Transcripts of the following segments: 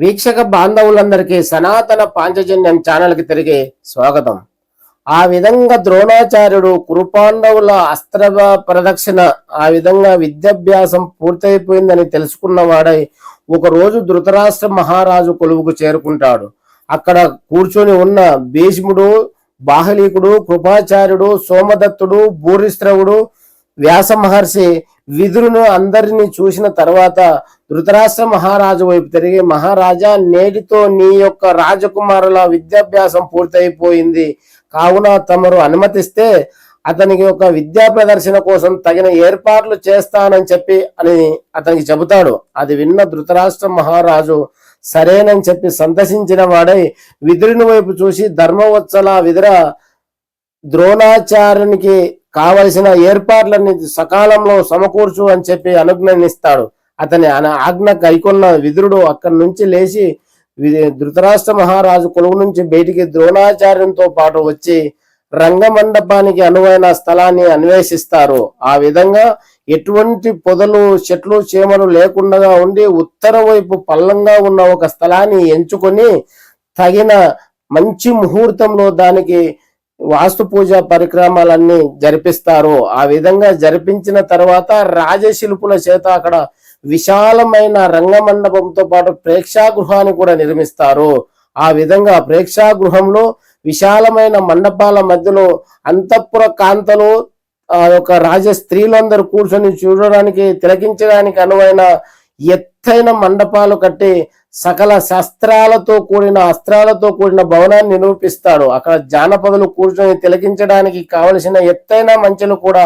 వీక్షక బాంధవులందరికీ సనాతన పాంచజన్యం ఛానల్కి తిరిగి స్వాగతం. ఆ విధంగా ద్రోణాచార్యుడు కురుపాండవుల అస్త్ర ప్రదక్షిణ ఆ విధంగా విద్యాభ్యాసం పూర్తయిపోయిందని తెలుసుకున్నవాడై ఒకరోజు ధృతరాష్ట్ర మహారాజు కొలువుకు చేరుకుంటాడు. అక్కడ కూర్చొని ఉన్న భీష్ముడు, బాహలీకుడు, కృపాచార్యుడు, సోమదత్తుడు, భూరిశ్రవుడు, వ్యాస మహర్షి, విదురును అందరినీ చూసిన తర్వాత ధృతరాష్ట్ర మహారాజు వైపు తిరిగి, మహారాజా, నేటితో నీ యొక్క రాజకుమారుల విద్యాభ్యాసం పూర్తయిపోయింది కావున తమరు అనుమతిస్తే అతనికి ఒక విద్యా ప్రదర్శన కోసం తగిన ఏర్పాట్లు చేస్తానని చెప్పి అని అతనికి చెబుతాడు. అది విన్న ధృతరాష్ట్ర మహారాజు సరేనని చెప్పి సంతసించిన వాడై విదురుని వైపు చూసి, ధర్మవత్సల విదుర, ద్రోణాచార్యునికి కావలసిన ఏర్పాట్లన్నీ సకాలంలో సమకూర్చు అని చెప్పి అనుజ్ఞనిస్తాడు. అతని ఆజ్ఞ కైకొన్న విదురుడు అక్కడి నుంచి లేచి ధృతరాష్ట్ర మహారాజు కొలువు నుంచి బయటికి ద్రోణాచార్యంతో పాటు వచ్చి రంగమండపానికి అనువైన స్థలాన్ని అన్వేషిస్తారు. ఆ విధంగా ఎటువంటి పొదలు, చెట్లు, చేమలు లేకుండా ఉండి ఉత్తర వైపు పల్లంగా ఉన్న ఒక స్థలాన్ని ఎంచుకొని తగిన మంచి ముహూర్తంలో దానికి వాస్తు పూజ పరిక్రమాలన్నీ జరిపిస్తారు. ఆ విధంగా జరిపించిన తర్వాత రాజశిల్పుల చేత అక్కడ విశాలమైన రంగమండపంతో పాటు ప్రేక్షాగృహాన్ని కూడా నిర్మిస్తారు. ఆ విధంగా ప్రేక్షాగృహంలో విశాలమైన మండపాల మధ్యలో అంతఃపుర కాంతలు, ఆ యొక్క రాజ స్త్రీలందరూ కూర్చొని చూడడానికి, తిలకించడానికి అనువైన ఎత్తైన మండపాలు కట్టి సకల శస్త్రాలతో కూడిన, అస్త్రాలతో కూడిన భవనాన్ని నిరూపిస్తాడు. అక్కడ జానపదులు కూర్చొని తిలకించడానికి కావలసిన ఎత్తైన మంచెలు కూడా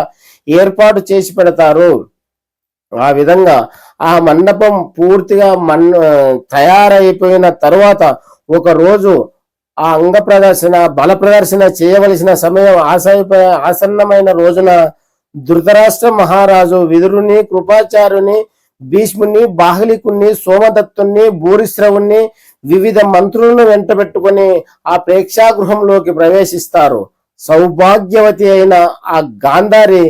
ఏర్పాటు చేసి పెడతారు. ఆ విధంగా ఆ మండపం పూర్తిగా తయారైపోయిన తరువాత ఒక రోజు ఆ అంగ ప్రదర్శన, బల ప్రదర్శన చేయవలసిన సమయం ఆసన్నమైన రోజున ధృతరాష్ట్ర మహారాజు విదురుని, కృపాచార్యుని, భీష్ముని, బాహలికుని, సోమదత్తుని, భూరిశ్రవుని, వివిధ మంత్రులను వెంట పెట్టుకుని ఆ ప్రేక్షాగృహంలోకి ప్రవేశిస్తారు. సౌభాగ్యవతి అయిన ఆ గాంధారి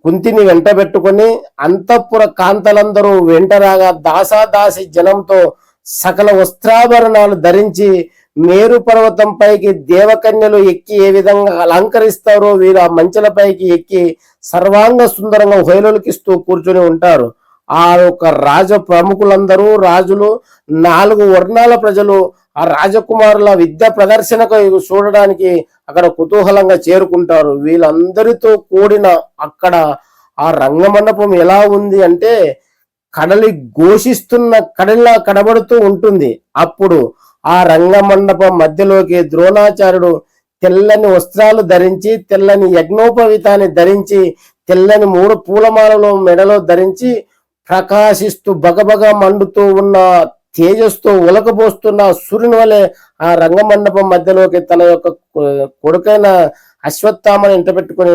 కుంతిని వెంట పెట్టుకుని అంతఃపుర కాంతలందరూ వెంటరాగా దాసాదాసి జనంతో సకల వస్త్రాభరణాలు ధరించి మేరు పర్వతం పైకి దేవకన్యలు ఎక్కి ఏ విధంగా అలంకరిస్తారో వీరు ఆ మంచెలపైకి ఎక్కి సర్వాంగ సుందరంగా హొయలుకిస్తూ కూర్చొని ఉంటారు. ఆ యొక్క రాజ ప్రముఖులందరూ, రాజులు, 4 వర్ణాల ప్రజలు ఆ రాజకుమారుల విద్య ప్రదర్శనకు చూడడానికి అక్కడ కుతూహలంగా చేరుకుంటారు. వీళ్ళందరితో కూడిన అక్కడ ఆ రంగమండపం ఎలా ఉంది అంటే కడలి ఘోషిస్తున్న కడలిలా కనబడుతూ ఉంటుంది. అప్పుడు ఆ రంగమండపం మధ్యలోకి ద్రోణాచార్యుడు తెల్లని వస్త్రాలు ధరించి, తెల్లని యజ్ఞోపవీతాన్ని ధరించి, తెల్లని 3 పూలమాలలో మెడలో ధరించి ప్రకాశిస్తూ బగబగ మండుతూ ఉన్న తేజస్తో ఉలకబోస్తున్న సూర్యుని వలె ఆ రంగమండపం మధ్యలోకి తన యొక్క కొడుకైన అశ్వత్థామను ఇంట పెట్టుకుని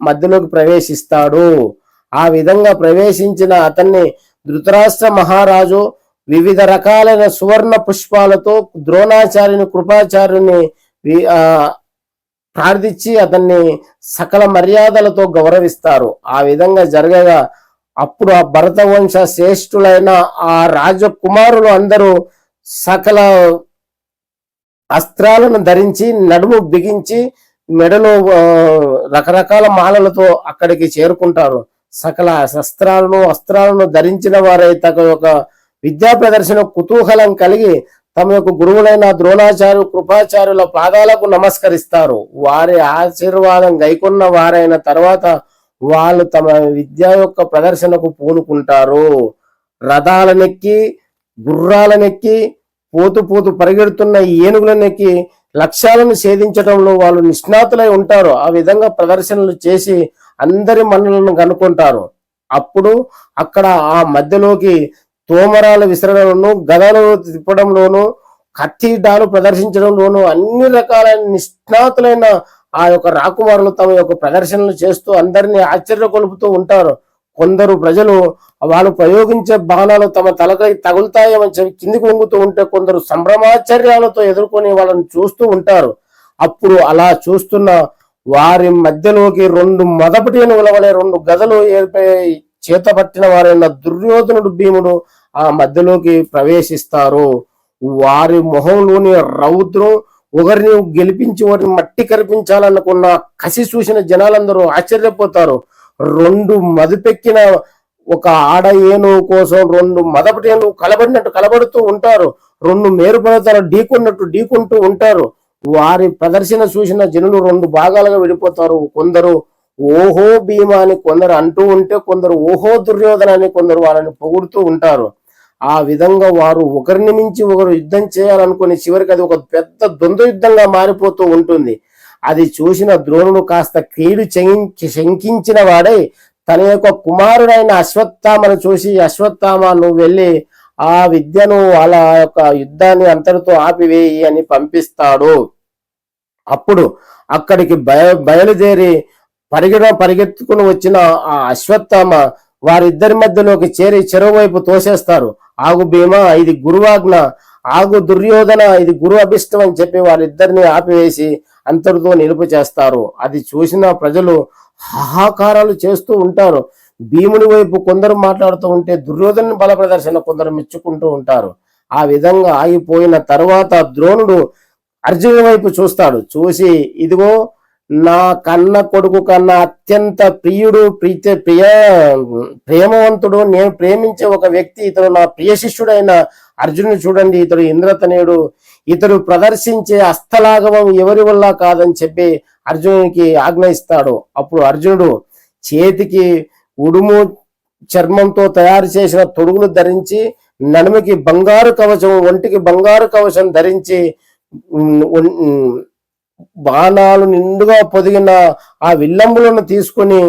మధ్యలోకి ప్రవేశిస్తాడు. ఆ విధంగా ప్రవేశించిన అతన్ని ధృతరాష్ట్ర మహారాజు వివిధ రకాలైన సువర్ణ పుష్పాలతో ద్రోణాచార్యుని, కృపాచార్యుని ప్రార్థించి అతన్ని సకల మర్యాదలతో గౌరవిస్తారు. ఆ విధంగా జరగగా అప్పుడు ఆ భరతవంశ శ్రేష్ఠులైన ఆ రాజకుమారులు అందరూ సకల అస్త్రాలను ధరించి, నడుము బిగించి, మెడలో రకరకాల మాలలతో అక్కడికి చేరుకుంటారు. సకల అస్త్రాలను ధరించిన వారై తమ యొక్క విద్యా ప్రదర్శన కుతూహలం కలిగి తమ యొక్క గురువులైన ద్రోణాచార్య, కృపాచార్యుల పాదాలకు నమస్కరిస్తారు. వారి ఆశీర్వాదం గైకొన్న వారైన తర్వాత వాళ్ళు తమ విద్య యొక్క ప్రదర్శనకు పూనుకుంటారు. రథాలనెక్కి, గుర్రాలనెక్కి, పోతూ పరిగెడుతున్న ఏనుగులనెక్కి లక్ష్యాలను ఛేదించడంలో వాళ్ళు నిష్ణాతులై ఉంటారు. ఆ విధంగా ప్రదర్శనలు చేసి అందరి మన్నలను కనుక్కుంటారు. అప్పుడు అక్కడ ఆ మధ్యలోకి తోమరాల విసరడంలోను, గదలు తిప్పడంలోను, కత్తిడాలు ప్రదర్శించడంలోను అన్ని రకాలైన నిష్ణాతులైన ఆ యొక్క రాకుమారులు తమ యొక్క ప్రదర్శనలు చేస్తూ అందరినీ ఆశ్చర్య కొలుపుతూ ఉంటారు. కొందరు ప్రజలు వాళ్ళు ప్రయోగించే బాణాలు తమ తలకై తగులుతాయని చెప్పి కిందికి వంగుతూ ఉంటే, కొందరు సంభ్రమాశ్చర్యాలతో ఎదుర్కొని వాళ్ళని చూస్తూ ఉంటారు. అప్పుడు అలా చూస్తున్న వారి మధ్యలోకి 2 మదపటి ఉలవలే 2 గదలు చేత పట్టిన వారైన దుర్యోధనుడు, భీముడు ఆ మధ్యలోకి ప్రవేశిస్తారు. వారి మొహంలోని రౌద్రం, ఒకరిని గెలిపించి ఒకరిని మట్టి కరిపించాలనుకున్న కసి చూసిన జనాలందరూ ఆశ్చర్యపోతారు. రెండు మదుపెక్కిన ఒక ఆడ ఏనుగు కోసం రెండు మదపటి ఏనుగు కలబడినట్టు కలబడుతూ ఉంటారు. రెండు మేరుపర్వతాలు ఢీకొన్నట్టు ఢీకొంటూ ఉంటారు. వారి ప్రదర్శన చూసిన జనులు రెండు భాగాలుగా విడిపోతారు. కొందరు ఓహో భీమా అని కొందరు అంటూ ఉంటే, కొందరు ఓహో దుర్యోధన అని కొందరు వాళ్ళని పొగుడుతూ ఉంటారు. ఆ విధంగా వారు ఒకరిని మించి ఒకరు యుద్ధం చేయాలనుకుని చివరికి అది ఒక పెద్ద ద్వంద్వ యుద్ధంగా మారిపోతూ ఉంటుంది. అది చూసిన ద్రోణుడు కాస్త కీడు శంకించిన వాడై తన యొక్క కుమారుడైన అశ్వత్థామను చూసి, అశ్వత్థామ నువ్వు వెళ్ళి ఆ విద్యను వాళ్ళ యొక్క యుద్ధాన్ని అంతటితో ఆపివేయి అని పంపిస్తాడు. అప్పుడు అక్కడికి బయలుదేరి పరిగెత్తుకుని వచ్చిన ఆ అశ్వత్థామ వారిద్దరి మధ్యలోకి చేరి చెరువువైపు తోసేస్తారు. ఆగు భీమా, ఇది గురువాజ్ఞ, ఆగు దుర్యోధన, ఇది గురు అభిష్టం అని చెప్పి వారిద్దరిని ఆపివేసి అంతటితో నిలుపు చేస్తారు. అది చూసిన ప్రజలు హాహాకారాలు చేస్తూ ఉంటారు. భీముని వైపు కొందరు మాట్లాడుతూ ఉంటే దుర్యోధన బల ప్రదర్శన కొందరు మెచ్చుకుంటూ ఉంటారు. ఆ విధంగా ఆగిపోయిన తర్వాత ద్రోణుడు అర్జునుడి వైపు చూస్తాడు. చూసి, ఇదిగో నా కన్న కొడుకు కన్నా అత్యంత ప్రియుడు, ప్రేమవంతుడు, నేను ప్రేమించే ఒక వ్యక్తి, ఇతడు నా ప్రియ శిష్యుడైన అర్జునుడు చూడండి, ఇతడు ఇంద్రతనయుడు, ఇతడు ప్రదర్శించే అస్తలాఘవం ఎవరి వల్ల కాదని చెప్పి అర్జునునికి ఆజ్ఞ ఇస్తాడు. అప్పుడు అర్జునుడు చేతికి ఉడుము చర్మంతో తయారు చేసిన తొడుగులు ధరించి, నడుముకి బంగారు కవచం, ఒంటికి బంగారు కవచం ధరించి, బాణాలు నిండుగా పొదిగిన ఆ విల్లంబులను తీసుకుని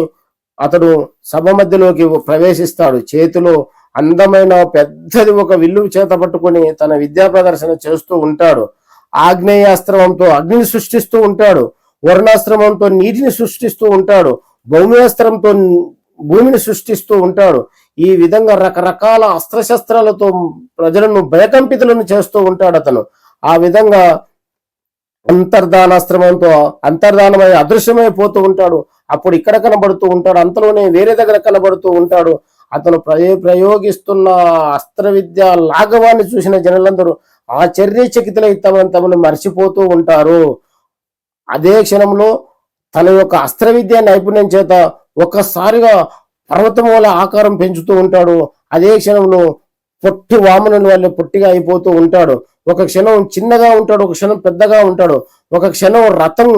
అతడు సభ మధ్యలోకి ప్రవేశిస్తాడు. చేతిలో అందమైన పెద్దది ఒక విల్లు చేత పట్టుకుని తన విద్యా ప్రదర్శన చేస్తూ ఉంటాడు. ఆగ్నేయాస్త్రమంతో అగ్నిని సృష్టిస్తూ ఉంటాడు. వర్ణాశ్రమంతో నీటిని సృష్టిస్తూ ఉంటాడు. భౌమ్యాస్త్రంతో భూమిని సృష్టిస్తూ ఉంటాడు. ఈ విధంగా రకరకాల అస్త్రశస్త్రాలతో ప్రజలను భయకంపితులను చేస్తూ ఉంటాడు అతను. ఆ విధంగా అంతర్ధానాశ్రమంతో అంతర్ధానమై అదృశ్యమైపోతూ ఉంటాడు. అప్పుడు ఇక్కడ కనబడుతూ ఉంటాడు, అంతలోనే వేరే దగ్గర కనబడుతూ ఉంటాడు. అతను ప్రయోగిస్తున్న అస్త్ర విద్య లాఘవాన్ని చూసిన జనులందరూ ఆశ్చర్యచకితులై తమను మర్చిపోతూ ఉంటారు. అదే క్షణంలో తన యొక్క అస్త్ర విద్య నైపుణ్యం చేత ఒక్కసారిగా పర్వతమూల ఆకారం పెంచుతూ ఉంటాడు. అదే క్షణంలో పొట్టి వామనుని వల్ల పొట్టిగా అయిపోతూ ఉంటాడు. ఒక క్షణం చిన్నగా ఉంటాడు, ఒక క్షణం పెద్దగా ఉంటాడు, ఒక క్షణం రథం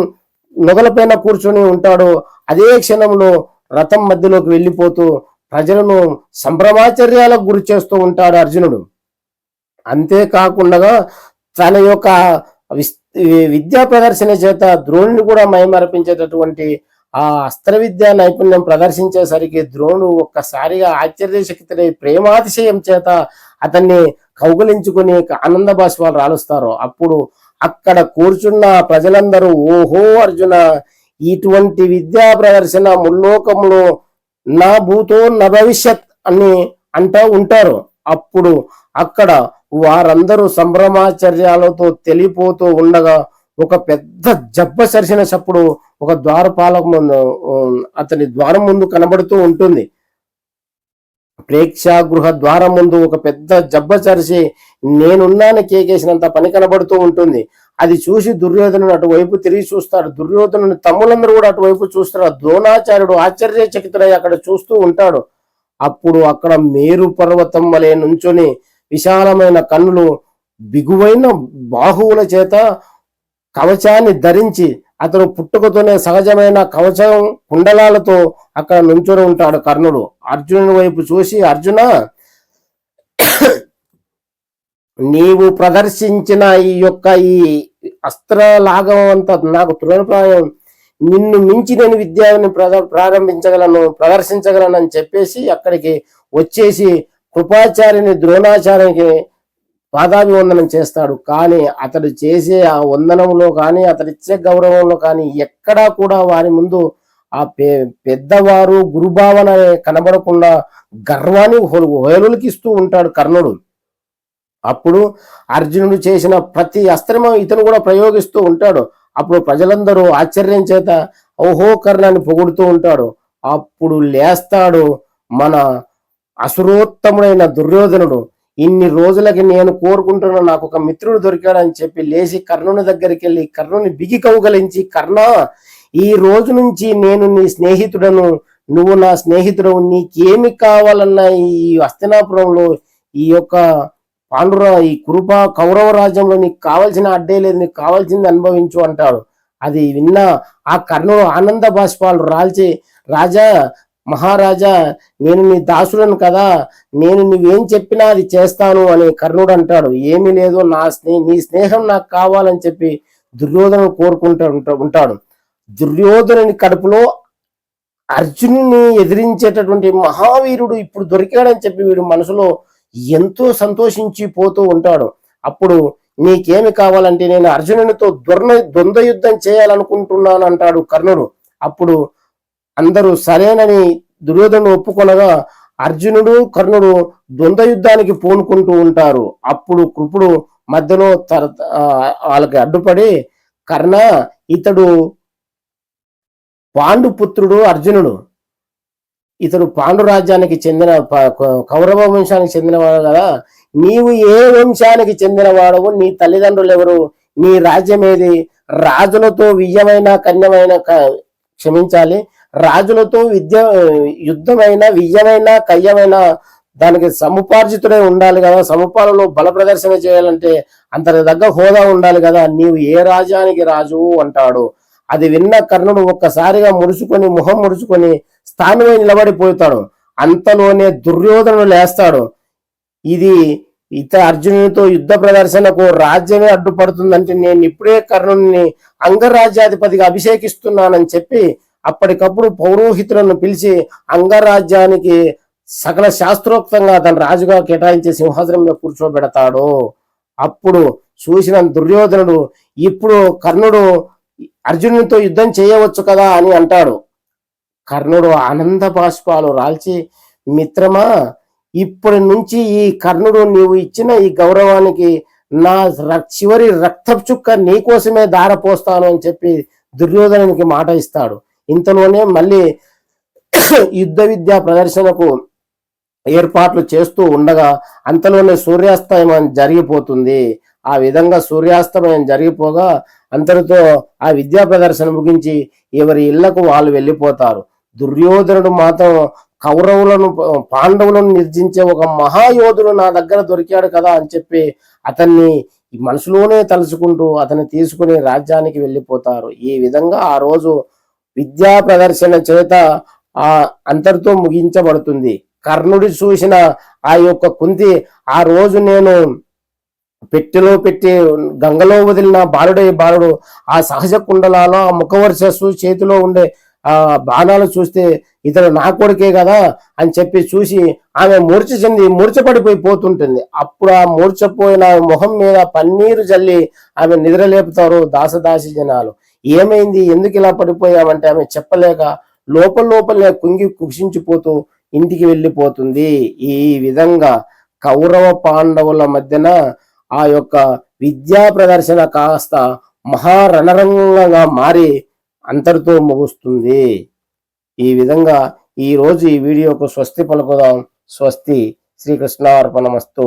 నొగలపైన కూర్చొని ఉంటాడు. అదే క్షణంలో రథం మధ్యలోకి వెళ్ళిపోతూ ప్రజలను సంభ్రమాచర్యాలకు గురి చేస్తూ ఉంటాడు అర్జునుడు. అంతేకాకుండా తన యొక్క విద్యా ప్రదర్శన చేత ద్రోణుని కూడా మైమరపించేటటువంటి ఆ అస్త్ర విద్యా నైపుణ్యం ప్రదర్శించేసరికి ద్రోణుడు ఒక్కసారిగా ఆశ్చర్యశక్తులై ప్రేమాతిశయం చేత అతన్ని కౌగులించుకుని ఆనంద బాష్పాలు రాలుస్తారు. అప్పుడు అక్కడ కూర్చున్న ప్రజలందరూ ఓహో అర్జున, ఇటువంటి విద్యా ప్రదర్శన ముల్లోకంలో నా భూతో నా భవిష్యత్ అని అంటూ ఉంటారు. అప్పుడు అక్కడ వారందరూ సంభ్రమాచర్యాలతో తెలిపోతూ ఉండగా ఒక పెద్ద జబ్బ సరిసిన చప్పుడు ఒక ద్వారపాలక ముందు అతని ద్వారం ముందు కనబడుతూ ఉంటుంది. ప్రేక్షాగృహ ద్వారం ముందు ఒక పెద్ద జబ్బ చరిసి నేనున్నాను కేకేసినంత పని కనబడుతూ ఉంటుంది. అది చూసి దుర్యోధనుడు అటువైపు తిరిగి చూస్తాడు. దుర్యోధనుని తమ్ములందరూ కూడా అటువైపు చూస్తారు. ద్రోణాచార్యుడు ఆశ్చర్యచకితుడై అక్కడ చూస్తూ ఉంటాడు. అప్పుడు అక్కడ మేరు పర్వతం వలె నుంచొని విశాలమైన కన్నులు, బిగువైన బాహువుల చేత కవచాన్ని ధరించి అతను పుట్టుకతోనే సహజమైన కవచం కుండలాలతో అక్కడ నుంచొని ఉంటాడు కర్ణుడు. అర్జునుని వైపు చూసి, అర్జున, నీవు ప్రదర్శించిన ఈ అస్త్రలాఘవం అంతా నాకు తృణప్రాయం, నిన్ను మించి నేను విద్యని ప్రదర్శించగలను అని చెప్పేసి అక్కడికి వచ్చేసి కృపాచార్యుని ద్రోణాచార్యునికి పాదాభివందనం చేస్తాడు. కానీ అతడు చేసే ఆ వందనంలో కానీ అతడిచ్చే గౌరవంలో కానీ ఎక్కడా కూడా వారి ముందు ఆ పెద్దవారు గురుభావన కనబడకుండా గర్వాన్ని హేళనకిస్తూ ఉంటాడు కర్ణుడు. అప్పుడు అర్జునుడు చేసిన ప్రతి అస్త్రము ఇతను కూడా ప్రయోగిస్తూ ఉంటాడు. అప్పుడు ప్రజలందరూ ఆశ్చర్యం చేత ఓహో కర్ణాన్ని పొగుడుతూ ఉంటాడు. అప్పుడు లేస్తాడు మన అసురోత్తముడైన దుర్యోధనుడు. ఇన్ని రోజులకి నేను కోరుకుంటున్న నాకు ఒక మిత్రుడు దొరికాడని చెప్పి లేచి కర్ణుని దగ్గరికి వెళ్ళి కర్ణుని బిగి కౌగలించి, కర్ణ, ఈ రోజు నుంచి నేను నీ స్నేహితుడను, నువ్వు నా స్నేహితుడు, నీకేమి కావాలన్నా ఈ హస్తినాపురంలో ఈ యొక్క ఈ కురుప కౌరవ రాజ్యంలో నీకు కావాల్సిన అడ్డే లేదు, నీకు కావాల్సింది అనుభవించు అంటాడు. అది విన్న ఆ కర్ణుడు ఆనంద బాష్పాలు రాల్చి, రాజా, మహారాజా, నేను నీ దాసులను కదా, నేను నువ్వేం చెప్పినా అది చేస్తాను అని కర్ణుడు అంటాడు. ఏమీ లేదు, నీ స్నేహం నాకు కావాలని చెప్పి దుర్యోధను ఉంటాడు. దుర్యోధనుని కడుపులో అర్జునుని ఎదిరించేటటువంటి మహావీరుడు ఇప్పుడు దొరికాడని చెప్పి వీడు మనసులో ఎంతో సంతోషించి పోతూ ఉంటాడు. అప్పుడు నీకేమి కావాలంటే నేను అర్జునునితో ద్వంద్వ యుద్ధం చేయాలనుకుంటున్నాను అంటాడు కర్ణుడు. అప్పుడు అందరూ సరేనని దుర్యోధను ఒప్పుకొనగా అర్జునుడు కర్ణుడు ద్వంద్వ యుద్ధానికి పూనుకుంటూ ఉంటారు. అప్పుడు కృపుడు మధ్యలో వాళ్ళకి అడ్డుపడి, కర్ణ, ఇతడు పాండుపుత్రుడు అర్జునుడు, ఇతడు పాండు రాజ్యానికి చెందిన కౌరవ వంశానికి చెందినవాడు కదా, నీవు ఏ వంశానికి చెందినవాడవు, నీ తల్లిదండ్రులు ఎవరు, నీ రాజ్యం ఏది, రాజులతో వియ్యమైన కన్యమైన క్షమించాలి రాజులతో యుద్ధమైన వియ్యమైన కయ్యమైన దానికి సముపార్జితుడై ఉండాలి కదా, సముపాలలో బల ప్రదర్శన చేయాలంటే అంతటి దగ్గర హోదా ఉండాలి కదా, నీవు ఏ రాజ్యానికి రాజు అంటాడు. అది విన్న కర్ణుడు ఒక్కసారిగా మొహం ముడుచుకొని స్థానమై నిలబడిపోతాడు. అంతలోనే దుర్యోధనుడు లేస్తాడు. అర్జునునితో యుద్ధ ప్రదర్శనకు రాజ్యమే అడ్డుపడుతుందంటే నేను ఇప్పుడే కర్ణుని అంగరాజ్యాధిపతిగా అభిషేకిస్తున్నానని చెప్పి అప్పటికప్పుడు పౌరోహితులను పిలిచి అంగరాజ్యానికి సకల శాస్త్రోక్తంగా తన రాజుగా కేటాయించే సింహాసనం మీద కూర్చోబెడతాడు. అప్పుడు చూసిన దుర్యోధనుడు, ఇప్పుడు కర్ణుడు అర్జునునితో యుద్ధం చేయవచ్చు కదా అని అంటాడు. కర్ణుడు ఆనంద బాష్పాలు రాల్చి, మిత్రమా, ఇప్పటి నుంచి ఈ కర్ణుడు నీవు ఇచ్చిన ఈ గౌరవానికి నా చివరి రక్త చుక్క నీకోసమే దారపోస్తాను అని చెప్పి దుర్యోధనునికి మాట ఇస్తాడు. ఇంతలోనే మళ్ళీ యుద్ధ విద్యా ప్రదర్శనకు ఏర్పాట్లు చేస్తూ ఉండగా అంతలోనే సూర్యాస్తమయం జరిగిపోతుంది. ఆ విధంగా సూర్యాస్తమయం జరిగిపోగా అంతటితో ఆ విద్యా ప్రదర్శన ముగించి ఎవరి ఇళ్లకు వాళ్ళు వెళ్ళిపోతారు. దుర్యోధనుడు మాత్రం కౌరవులను పాండవులను నిర్జించే ఒక మహాయోధుడు నా దగ్గర దొరికాడు కదా అని చెప్పి అతన్ని మనసులోనే తలుచుకుంటూ అతన్ని తీసుకుని రాజ్యానికి వెళ్ళిపోతారు. ఈ విధంగా ఆ రోజు విద్యా ప్రదర్శన చేత అంతటితో ముగించబడుతుంది. కర్ణుడి చూసిన ఆ యొక్క కుంతి, ఆ రోజు నేను పెట్టెలో పెట్టి గంగలో వదిలిన బాలుడు ఆ సహజ కుండలాలో ఆ ముఖవర్చస్సు చేతిలో ఉండే ఆ బాణాలు చూస్తే ఇతడు నా కొడుకే కదా అని చెప్పి చూసి ఆమె మూర్చపడిపోతుంటుంది. అప్పుడు ఆ మూర్చపోయిన మొహం మీద పన్నీరు జల్లి ఆమె నిద్రలేపుతారు దాసదాసి జనాలు. ఏమైంది, ఎందుకు ఇలా పడిపోయామంటే ఆమె చెప్పలేక లోపలే కుంగి కుషించిపోతూ ఇంటికి వెళ్ళిపోతుంది. ఈ విధంగా కౌరవ పాండవుల మధ్యన ఆ యొక్క విద్యా ప్రదర్శన కాస్త మహారణరంగంగా మారి అంతటితో ముగుస్తుంది. ఈ విధంగా ఈ రోజు ఈ వీడియోకు స్వస్తి పలుకుదాం. స్వస్తి. శ్రీకృష్ణార్పణమస్తు.